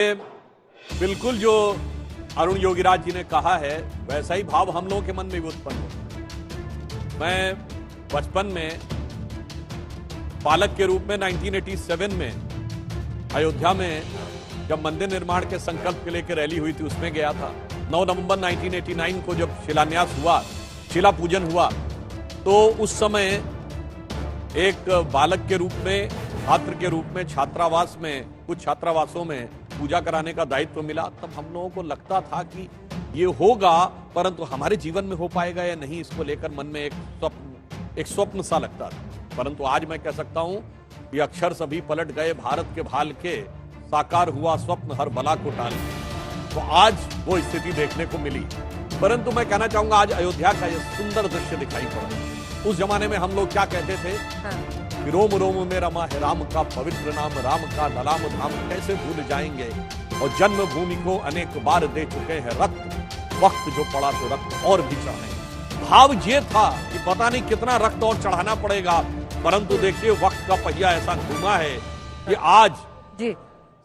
बिल्कुल जो अरुण योगीराज जी ने कहा है वैसा ही भाव हम लोगों के मन में भी उत्पन्न होता। मैं बचपन में पालक के रूप में 1987 में अयोध्या में जब मंदिर निर्माण के संकल्प के लेकर रैली हुई थी उसमें गया था। 9 नवंबर 1989 को जब शिलान्यास हुआ, शिला पूजन हुआ, तो उस समय एक बालक के रूप में, छात्र के रूप में छात्रावास में, कुछ छात्रावासों में पूजा कराने का दायित्व मिला। तब हम लोगों को लगता था कि ये होगा, परंतु हमारे जीवन में हो पाएगा या नहीं, इसको लेकर मन में एक स्वप्न सा लगता था। परंतु आज मैं कह सकता हूं कि अक्षर सभी पलट गए भारत के भाल के, साकार हुआ स्वप्न हर बला को टाल। तो आज वो स्थिति देखने को मिली। परंतु मैं कहना चाहूंगा आज अयोध्या का यह सुंदर दृश्य दिखाई पड़ा। उस जमाने में हम लोग क्या कहते थे कि रोम रोम में रमा है राम का पवित्र नाम, राम का ललाम धाम कैसे भूल जाएंगे, और जन्मभूमि को अनेक बार दे चुके हैं रक्त, वक्त जो पड़ा तो रक्त और भी चढ़ाएंगे। भाव ये था कि पता नहीं कितना रक्त और चढ़ाना पड़ेगा, परंतु देखिए वक्त का पहिया ऐसा घूमा है कि आज जी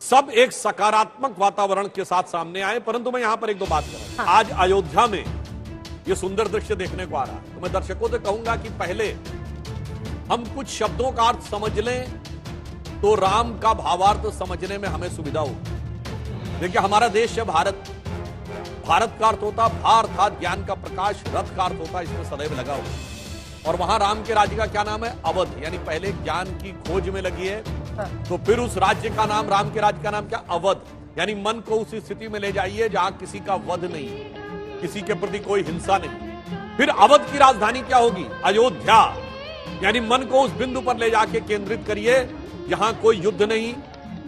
सब एक सकारात्मक वातावरण के साथ सामने आए। परंतु मैं यहां पर एक दो बात कर रहा हूं। आज अयोध्या में ये सुंदर दृश्य देखने को आ रहा है, तो मैं दर्शकों से कहूंगा कि पहले हम कुछ शब्दों का अर्थ समझ लें तो राम का भावार्थ समझने में हमें सुविधा हो। देखिए हमारा देश है भारत, भारत का अर्थ होता भा अर्थात ज्ञान का प्रकाश, रथ का अर्थ होता इसमें सदैव लगा हुआ। और वहां राम के राज्य का क्या नाम है? अवध, यानी पहले ज्ञान की खोज में लगी है, तो फिर उस राज्य का नाम, राम के राज्य का नाम क्या? अवध, यानी मन को उस स्थिति में ले जाइए जहां किसी का वध नहीं, किसी के प्रति कोई हिंसा नहीं। फिर अवध की राजधानी क्या होगी? अयोध्या, यानी मन को उस बिंदु पर ले जाके केंद्रित करिए जहां कोई युद्ध नहीं,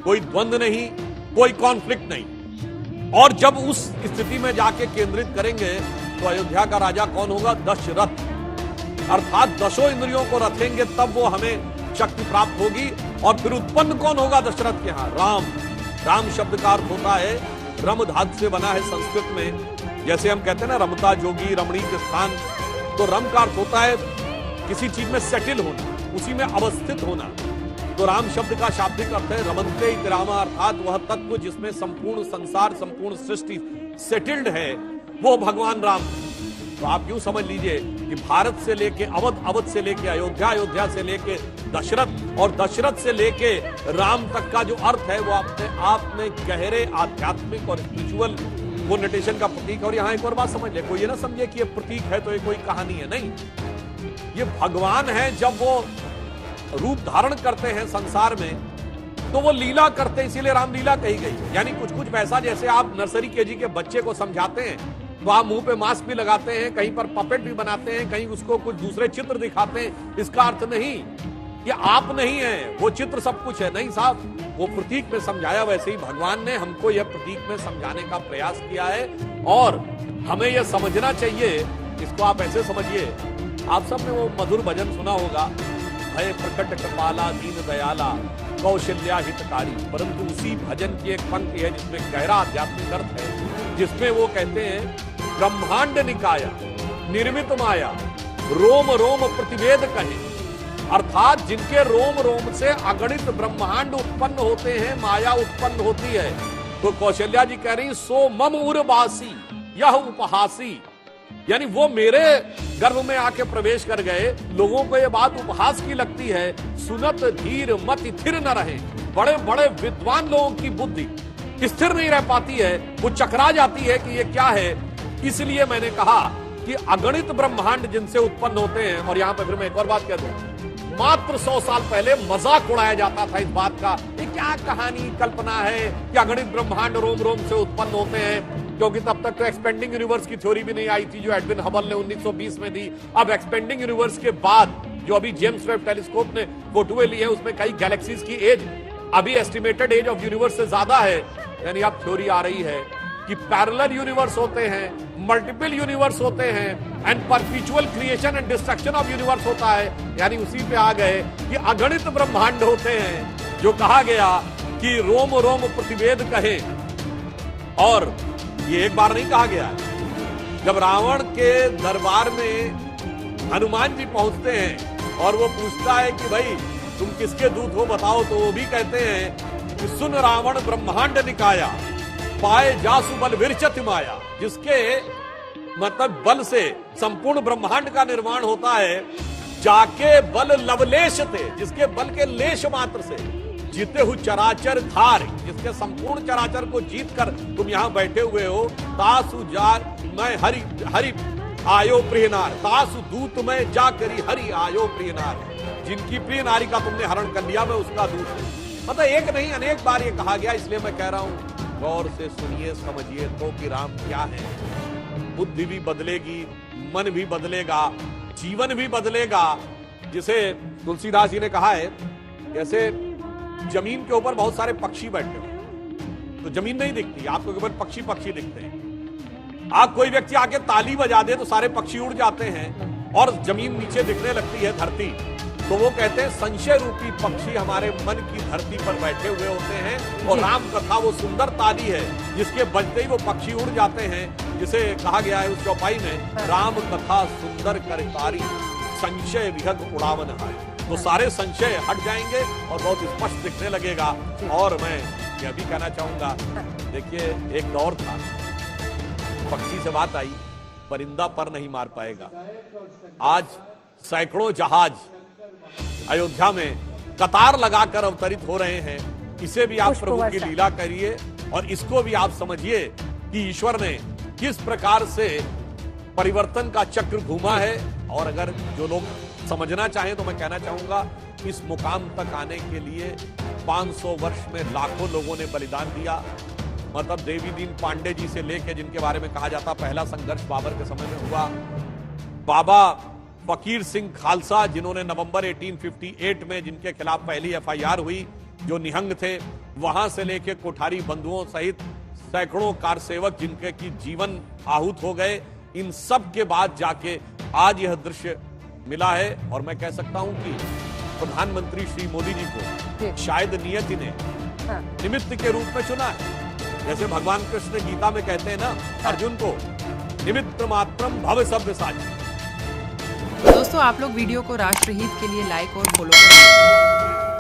कोई द्वंद्व नहीं, कोई कॉन्फ्लिक्ट नहीं। और जब उस स्थिति में जाके केंद्रित करेंगे तो अयोध्या का राजा कौन होगा? दशरथ, अर्थात दशों इंद्रियों को रखेंगे तब वो हमें शक्ति प्राप्त होगी। और फिर उत्पन्न कौन होगा दशरथ के यहां? राम। राम शब्द का अर्थ होता है, रम धातु से बना है संस्कृत में। जैसे हम कहते हैं ना रमता जोगी रमणीक स्थान, तो रम का अर्थ होता है किसी चीज में सेटल होना, उसी में अवस्थित होना। तो राम शब्द का शाब्दिक अर्थ है रमन्ते इति रामा, अर्थात वह तत्व जिसमें संपूर्ण संसार, संपूर्ण सृष्टि सेटल्ड है, वो भगवान राम। तो आप यूं समझ लीजिए कि भारत से लेके अवध, अवध से लेके अयोध्या, अयोध्या से लेके दशरथ, और दशरथ से लेके राम तक का जो अर्थ है वो अपने आप में गहरे आध्यात्मिक और स्पिरिचुअल कोनोटेशन का प्रतीक। और यहाँ एक और बात समझ ले, कोई ये ना समझे कि ये प्रतीक है तो ये कोई कहानी है, नहीं, ये भगवान है। जब वो रूप धारण करते हैं संसार में तो वो लीला करते हैं, इसीलिए रामलीला कही गई। यानी कुछ कुछ वैसा जैसे आप नर्सरी केजी के बच्चे को समझाते हैं तो आप मुंह पे मास्क भी लगाते हैं, कहीं पर पपेट भी बनाते हैं, कहीं उसको कुछ दूसरे चित्र दिखाते हैं। इसका अर्थ नहीं कि आप नहीं है, वो चित्र सब कुछ है, नहीं साहब, वो प्रतीक में समझाया। वैसे ही भगवान ने हमको यह प्रतीक में समझाने का प्रयास किया है और हमें यह समझना चाहिए। इसको आप ऐसे समझिए, आप सब ने वो मधुर भजन सुना होगा, भय प्रकट कृपाला दीन दयाला कौशल्या हितकारी। परंतु उसी भजन की एक पंक्ति है जिसमें गहरा आध्यात्मिक अर्थ है, जिसमें वो कहते हैं ब्रह्मांड निकाया निर्मित माया रोम रोम प्रतिवेद कहे, अर्थात जिनके रोम रोम से अगणित ब्रह्मांड उत्पन्न होते हैं, माया उत्पन्न होती है। तो कौशल्या जी कह रही सो मम उर्वासी यह उपहासी, यानी वो मेरे गर्भ में आके प्रवेश कर गए। लोगों को ये बात उपहास की लगती है, सुनत धीर मत थिर न रहे। बड़े बड़े विद्वान लोगों की बुद्धि स्थिर नहीं रह पाती है, वो चकरा जाती है कि ये क्या है। इसलिए मैंने कहा कि अगणित ब्रह्मांड जिनसे उत्पन्न होते हैं। और यहां पर फिर मैं एक और बात कह दूं, मात्र 100 साल पहले मजाक उड़ाया जाता था इस बात का, ये क्या कहानी कल्पना है कि अगणित ब्रह्मांड रोम रोम से उत्पन्न होते हैं, क्योंकि तब तक तो एक्सपेंडिंग यूनिवर्स की थ्योरी भी नहीं आई थी जो एडविन हबल ने 1920 में दी। अब एक्सपेंडिंग यूनिवर्स के बाद जो अभी जेम्स वेब टेलीस्कोप ने फोटोएं ली है, उसमें कई गैलेक्सीज की एज अभी एस्टिमेटेड एज ऑफ यूनिवर्स से ज्यादा है। यानी अब थ्योरी आ रही है कि पैरेलल यूनिवर्स होते हैं, मल्टीपल यूनिवर्स होते हैं, and perpetual creation and destruction of universe होता है। यानी उसी पे आ गए कि अगणित ब्रह्मांड होते हैं, जो कहा गया कि रोम रोम प्रतिवेद कहे। और ये एक बार नहीं कहा गया है, जब रावण के दरबार में हनुमान जी पहुंचते हैं और वो पूछता है कि भाई तुम किसके दूत हो बताओ, तो वो भी कहते हैं कि सुन रावण ब्रह्मांड निकाया, पाए जासु बल विरचत माया। जिसके मतलब बल से संपूर्ण ब्रह्मांड का निर्माण होता है, जाके बल लवलेश थे, जिसके बल के लेश मात्र से जीते हुए चराचर धार, जिसके संपूर्ण चराचर को जीत कर तुम यहां बैठे हुए हो। तासु जार मैं हरि हरि आयो प्रियनार, तासु दूत में जा करी हरि आयो प्रियनार। जिनकी प्रिय नारी का तुमने हरण कर लिया, मैं उसका दूत हूं। मतलब एक नहीं अनेक बार ये कहा गया, इसलिए मैं कह रहा हूं गौर से सुनिए, समझिए तो कि राम क्या है। बुद्धि भी बदलेगी, मन भी बदलेगा, जीवन भी बदलेगा। जिसे तुलसीदास जी ने कहा है, जैसे जमीन के ऊपर बहुत सारे पक्षी बैठे हो तो जमीन नहीं दिखती, आपको केवल पक्षी पक्षी दिखते हैं। आप कोई व्यक्ति आके ताली बजा दे तो सारे पक्षी उड़ जाते हैं और जमीन नीचे दिखने लगती है, धरती। तो वो कहते हैं संशय रूपी पक्षी हमारे मन की धरती पर बैठे हुए होते हैं। और राम कथा वो सुंदर ताली है जिसके बजते ही वो पक्षी उड़ जाते हैं। जिसे कहा गया है उस चौपाई में, राम कथा सुंदर करकारी, संशय विहग उड़ावन हाय। तो सारे संशय हट जाएंगे और बहुत स्पष्ट दिखने लगेगा। और मैं यह भी कहना चाहूंगा, देखिए एक दौर था, पक्षी से बात आई, परिंदा पर नहीं मार पाएगा। आज सैकड़ों जहाज अयोध्या में कतार लगाकर अवतरित हो रहे हैं। इसे भी आप प्रभु की लीला करिए और इसको भी आप समझिए कि ईश्वर ने किस प्रकार से परिवर्तन का चक्र घूमा है। और अगर जो लोग समझना चाहें तो मैं कहना चाहूंगा, इस मुकाम तक आने के लिए 500 वर्ष में लाखों लोगों ने बलिदान दिया। मतलब देवी दीन पांडे जी से लेकर, जिनके बारे में कहा जाता पहला संघर्ष बाबर के समय में हुआ, बाबा फकीर सिंह खालसा जिन्होंने नवंबर 1858 में जिनके खिलाफ पहली एफआईआर हुई, जो निहंग थे, वहां से लेकर कोठारी बंधुओं सहित सैकड़ों कार सेवक जिनके की जीवन आहूत हो गए। इन सब के बाद जाके आज यह दृश्य मिला है। और मैं कह सकता हूं कि प्रधानमंत्री श्री मोदी जी को शायद नियति ने निमित्त के रूप में चुना है। जैसे भगवान कृष्ण गीता में कहते हैं ना अर्जुन को, निमित्त मात्रम भव सभ्य साची। दोस्तों आप लोग वीडियो को राष्ट्रहित के लिए लाइक और फॉलो करें।